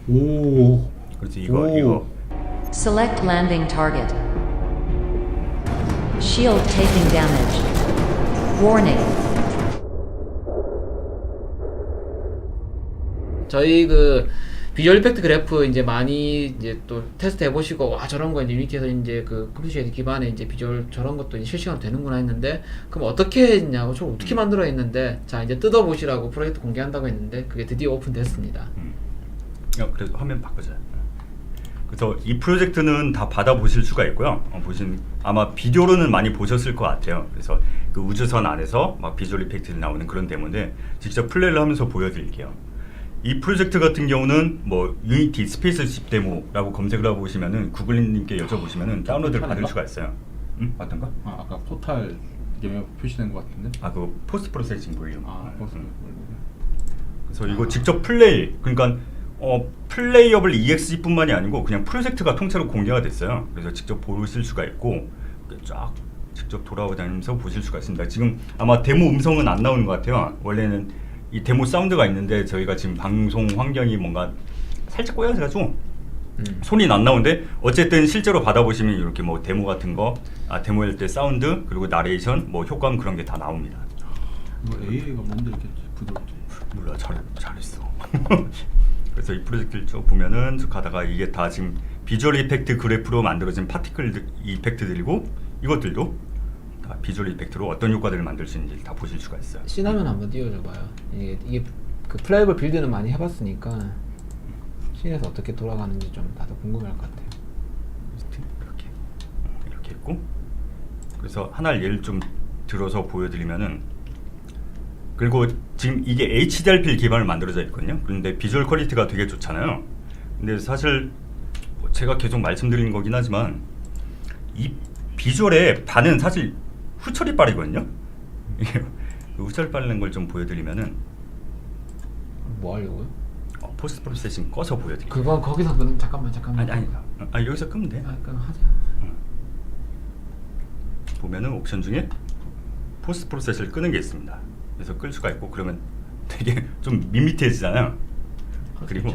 오. 그렇지 이거 오. 이거 Select landing target. Shield taking damage. Warning. 저희 그 비주얼 이펙트 그래프 이제 많이 이제 또 테스트 해보시고 와 저런 거 이제 유니티에서 이제 그 컴퓨터 쉐이드 기반의 이제 비주얼 저런 것도 이제 실시간으로 되는구나 했는데 그럼 어떻게 했냐고 저 어떻게 만들어 했는데 자 이제 뜯어보시라고 프로젝트 공개한다고 했는데 그게 드디어 오픈됐습니다. 그래서 화면 바꾸자. 그래서 이 프로젝트는 다 받아보실 수가 있고요. 보신 아마 비디오로는 많이 보셨을 것 같아요. 그래서 그 우주선 안에서 막 비주얼 이펙트들이 나오는 그런 데모인데 직접 플레이를 하면서 보여드릴게요. 이 프로젝트 같은 경우는 뭐 유니티 스페이스십 데모라고 검색을 하고 보시면은 구글님께 여쭤보시면은 다운로드를 받을 수가 있어요. 응? 어떤 거? 아까 포탈 이게 표시된 것 같은데. 그 포스트 프로세싱 볼륨. 벌써. 그래서 이거 직접 플레이, 그러니까 플레이어블 EXE뿐만이 아니고 그냥 프로젝트가 통째로 공개가 됐어요. 그래서 직접 보실 수가 있고 쫙 직접 돌아다니면서 보실 수가 있습니다. 지금 아마 데모 음성은 안 나오는 것 같아요. 원래는 이 데모 사운드가 있는데 저희가 지금 방송 환경이 뭔가 살짝 꼬여가지고 소리는 안 나오는데 어쨌든 실제로 받아보시면 이렇게 뭐 데모 같은 거, 데모할 때 사운드 그리고 나레이션, 뭐 효과음 그런 게 다 나옵니다. 이거 AI가 뭔데 이렇게 부드럽지? 몰라, 잘했어. 그래서 이 프로젝트를 쭉 보면은 쭉 가다가 이게 다 지금 비주얼 이펙트 그래프로 만들어진 파티클 이펙트들이고 이것들도 다 비주얼 이펙트로 어떤 효과들을 만들 수 있는지 다 보실 수가 있어요. 씬화면 한번 띄워줘봐요. 이게 그 플레이어블 빌드는 많이 해봤으니까 씬에서 어떻게 돌아가는지 좀 다들 궁금해할 것 같아요. 이렇게 있고 그래서 하나를 예를 좀 들어서 보여드리면은 그리고 지금 이게 HDRP 기반을 만들어져 있거든요. 그런데 비주얼 퀄리티가 되게 좋잖아요. 근데 사실 뭐 제가 계속 말씀드리는 거긴 하지만 이 비주얼의 반은 사실 후처리 빨이거든요. 후처리 빨리는 걸 좀 보여드리면은 뭐 하려고요? 포스트 프로세싱 꺼서 보여드릴게요. 그건 거기서 잠깐만. 아니 여기서 끄면 돼. 그럼 하자. 보면은 옵션 중에 포스트 프로세스를 끄는 게 있습니다. 그래서 끌 수가 있고 그러면 되게 좀 밋밋해지잖아요. 그리고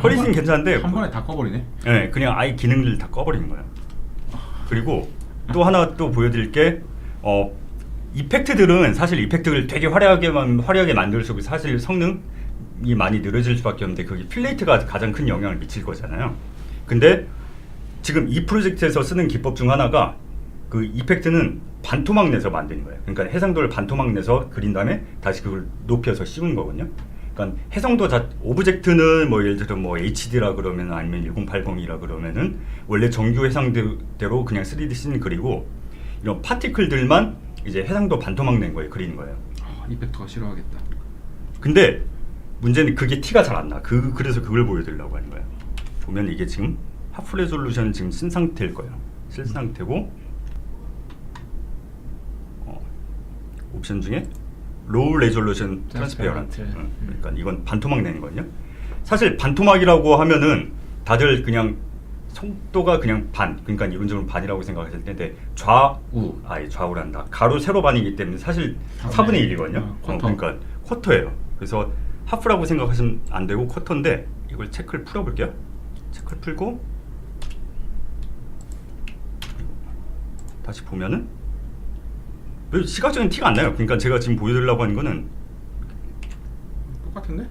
퀄리티는 괜찮은데 한 번에 다 꺼버리네. 네, 그냥 아예 기능을 다 꺼버리는 거예요. 그리고 또 하나 또 보여드릴 게 이펙트들은 사실 이펙트를 되게 화려하게 만들수록 사실 성능이 많이 늘어질 수밖에 없는데 그게 플레이트가 가장 큰 영향을 미칠 거잖아요. 근데 지금 이 프로젝트에서 쓰는 기법 중 하나가 그 이펙트는 반토막 내서 만드는 거예요. 그러니까 해상도를 반토막 내서 그린 다음에 다시 그걸 높여서 씌우는 거거든요. 그러니까 해상도 오브젝트는 뭐 예를 들어 뭐 HD라 그러면 아니면 1080이라 그러면은 원래 정규 해상대로 그냥 3D 씬 그리고 이런 파티클들만 이제 해상도 반토막 낸 거예요. 그리는 거예요. 이펙터가 싫어하겠다. 근데 문제는 그게 티가 잘 안 나. 그래서 그걸 보여드리려고 하는 거예요. 보면 이게 지금 하프 레졸루션은 지금 쓴 상태일 거예요. 쓴 상태고 옵션 중에 로우 레졸루션 트랜스페어런트. 그러니까 이건 반토막 내는 거거든요. 사실 반토막이라고 하면은 다들 그냥 속도가 그냥 반, 그러니까 이론적으로 반이라고 생각하실 텐데 좌우란다. 가로 세로 반이기 때문에 사실 4분의 1이거든요. 그러니까 쿼터예요. 그래서 하프라고 생각하시면 안 되고 쿼터인데 이걸 체크를 풀어볼게요. 체크를 풀고 다시 보면은 시각적인 티가 안 나요. 그러니까 제가 지금 보여드리려고 하는 거는 똑같은데?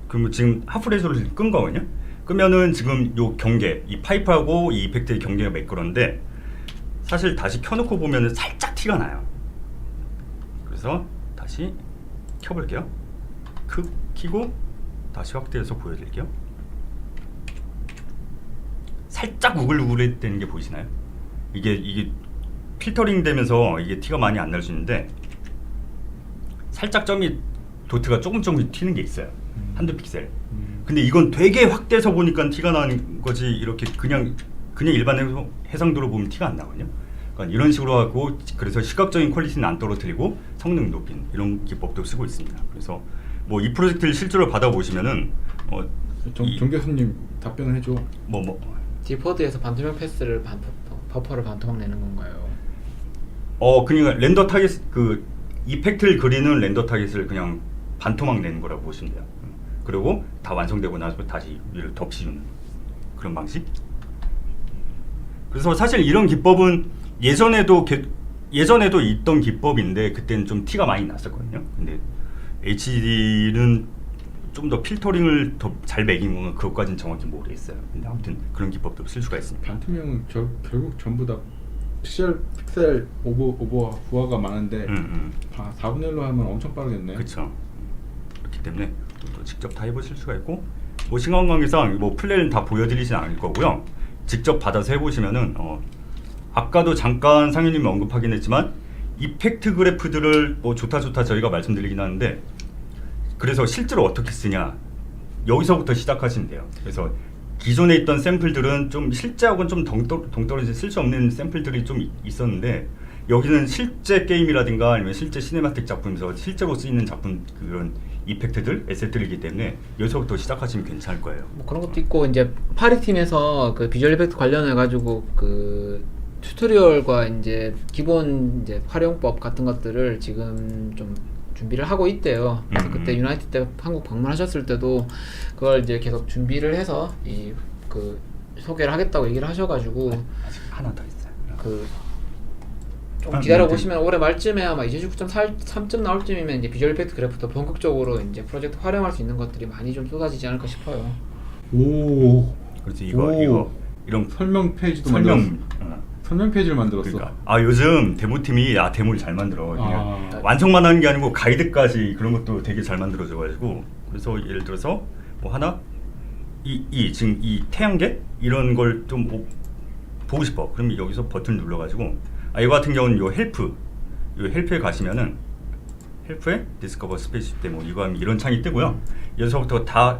그럼 지금 하프 레졸루션 끈 거거든요. 끄면은 지금 요 경계, 이 파이프하고 이 이펙트의 경계가 매끄러운데 사실 다시 켜놓고 보면은 살짝 티가 나요. 그래서 다시 켜볼게요. 켜고 다시 확대해서 보여드릴게요. 살짝 우글우글했다는 게 보이시나요? 이게 필터링 되면서 이게 티가 많이 안 날 수 있는데 살짝 도트가 조금 튀는 게 있어요. 한두 픽셀. 근데 이건 되게 확대해서 보니까 티가 나는 거지 이렇게 그냥 일반 해상도로 보면 티가 안 나거든요. 그러니까 이런 식으로 하고 그래서 시각적인 퀄리티는 안 떨어뜨리고 성능 높인 이런 기법도 쓰고 있습니다. 그래서 뭐 이 프로젝트를 실제로 받아보시면은 정 교수님 답변을 해줘. 디포드에서 반토막 패스를 버퍼를 반토막 내는 건가요? 그러니까 렌더 타겟 이펙트를 그리는 렌더 타겟을 그냥 반토막 내는 거라고 보시면 돼요. 그리고 다 완성되고 나서 다시 위를 덮치는 그런 방식. 그래서 사실 이런 기법은 예전에도 있던 기법인데 그때는 좀 티가 많이 났었거든요. 근데 HD는 좀 더 필터링을 더 잘 매긴 건 그것까지는 정확히 모르겠어요. 근데 아무튼 그런 기법도 쓸 수가 있습니다. 반투명은 결국 전부 다 픽셀 오버가 많은데 4분의 1로 하면 엄청 빠르겠네. 그렇죠. 그렇기 때문에 또 직접 다 해보실 수가 있고, 뭐 시간 관계상 뭐 플레이는 다 보여드리진 않을 거고요. 직접 받아서 해보시면은 아까도 잠깐 상윤님이 언급하긴 했지만 이펙트 그래프들을 뭐 좋다 저희가 말씀드리긴 하는데, 그래서 실제로 어떻게 쓰냐 여기서부터 시작하시면 돼요. 그래서 기존에 있던 샘플들은 좀 실제하고는 좀 동떨어진 쓸 수 없는 샘플들이 좀 있었는데, 여기는 실제 게임이라든가 아니면 실제 시네마틱 작품에서 실제로 쓰이는 작품 그런 이펙트들, 에셋들이기 때문에 여기서부터 시작하시면 괜찮을 거예요. 뭐 그런 것도 있고, 이제 파리팀에서 그 비주얼 이펙트 관련해 가지고 그 튜토리얼과 이제 기본 이제 활용법 같은 것들을 지금 좀 준비를 하고 있대요. 그래서 그때 유나이티드 때 한국 방문하셨을 때도 그걸 이제 계속 준비를 해서 이 그 소개를 하겠다고 얘기를 하셔가지고, 아직 하나 더 있어요. 좀 기다려 보시면 올해 말쯤에 아마 이제 9.3점 나올 쯤이면 이제 비주얼 이펙트 그래프도 본격적으로 이제 프로젝트 활용할 수 있는 것들이 많이 좀 쏟아지지 않을까 싶어요. 오. 그렇지. 이거 이런 설명 페이지도 설명 페이지를 만들었어. 그러니까 요즘 데모팀이 데모를 잘 만들어. 완성만 하는 게 아니고 가이드까지 그런 것도 되게 잘 만들어져가지고, 그래서 예를 들어서 뭐 하나 지금 이 태양계 이런 걸 좀 보고 싶어. 그럼 여기서 버튼 눌러가지고 이거 같은 경우는 요 헬프에 가시면은 헬프에 디스커버 스페이스 데모 이거 하면 이런 창이 뜨고요. 여기서부터 다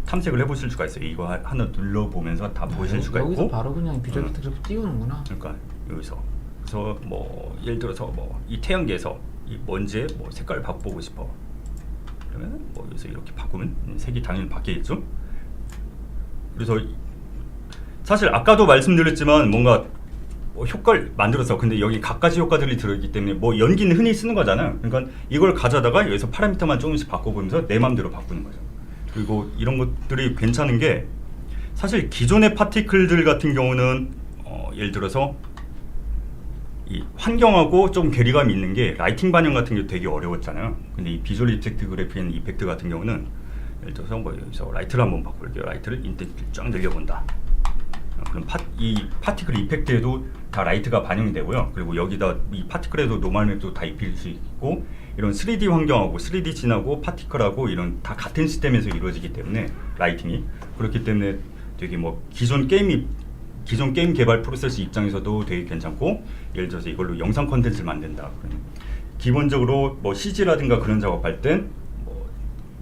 탐색을 해보실 수가 있어요. 이거 하나 눌러보면서 다 보실 수가 있고, 여기서 바로 그냥 비주얼 이펙트 그래프 띄우는구나. 그러니까 여기서 그래서 뭐 예를 들어서 뭐 이 태양계에서 이 먼지의 뭐 색깔을 바꾸고 싶어. 그러면 뭐 여기서 이렇게 바꾸면 색이 당연히 바뀌겠죠. 그래서 사실 아까도 말씀드렸지만 뭔가 효과를 만들어서, 근데 여기 갖가지 효과들이 들어있기 때문에 뭐 연기는 흔히 쓰는 거잖아요. 그러니까 이걸 가져다가 여기서 파라미터만 조금씩 바꿔보면서 내 마음대로 바꾸는 거죠. 그리고 이런 것들이 괜찮은 게, 사실 기존의 파티클들 같은 경우는 예를 들어서 이 환경하고 좀 괴리감이 있는 게 라이팅 반영 같은 게 되게 어려웠잖아요. 근데 이 비주얼 이펙트 그래프인 이펙트 같은 경우는 예를 들어서 뭐 여기서 라이트를 한번 바꿀게요. 라이트를 인텐시티를 쫙 늘려본다. 그럼 이 파티클 이펙트에도 다 라이트가 반영이 되고요. 그리고 여기다 이 파티클에도 노멀 맵도 다 입힐 수 있고, 이런 3D 환경하고 3D 진하고 파티클하고 이런 다 같은 시스템에서 이루어지기 때문에 라이팅이, 그렇기 때문에 되게 뭐 기존 게임 개발 프로세스 입장에서도 되게 괜찮고, 예를 들어서 이걸로 영상 컨텐츠를 만든다. 기본적으로 뭐 CG라든가 그런 작업할 땐 뭐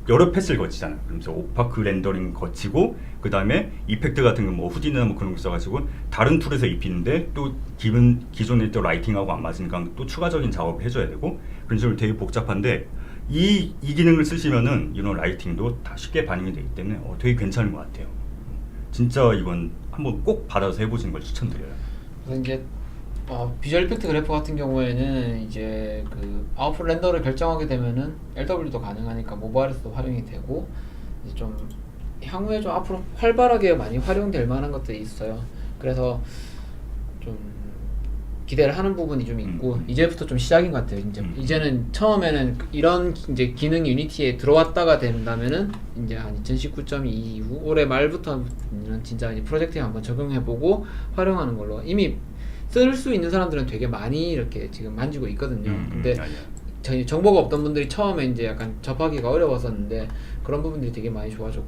여러 패스를 거치잖아요. 그러면서 오파크 렌더링 거치고, 그 다음에 이펙트 같은 거 뭐 후디나 뭐 그런 거 써가지고 다른 툴에서 입히는데 또 기존에 또 라이팅하고 안 맞으니까 또 추가적인 작업을 해줘야 되고, 그런 식으로 되게 복잡한데, 이 기능을 쓰시면은 이런 라이팅도 다 쉽게 반영이 되기 때문에 되게 괜찮은 것 같아요. 진짜 이건 한번 꼭 받아서 해보시는 걸 추천드려요. 그래서 이제 비주얼 이펙트 그래프 같은 경우에는 이제 그 아웃풋 렌더를 결정하게 되면은 LW도 가능하니까 모바일에서도 활용이 되고, 이제 좀 향후에 좀 앞으로 활발하게 많이 활용될 만한 것들이 있어요. 그래서 좀 기대를 하는 부분이 좀 있고, 이제부터 좀 시작인 것 같아요. 이제는 처음에는 이런 이제 기능이 유니티에 들어왔다가 된다면은 이제 한 2019.2 이후 올해 말부터는 진짜 이제 프로젝트에 한번 적용해보고 활용하는 걸로, 이미 쓸 수 있는 사람들은 되게 많이 이렇게 지금 만지고 있거든요. 근데 저희 정보가 없던 분들이 처음에 이제 약간 접하기가 어려웠었는데 그런 부분들이 되게 많이 좋아졌고,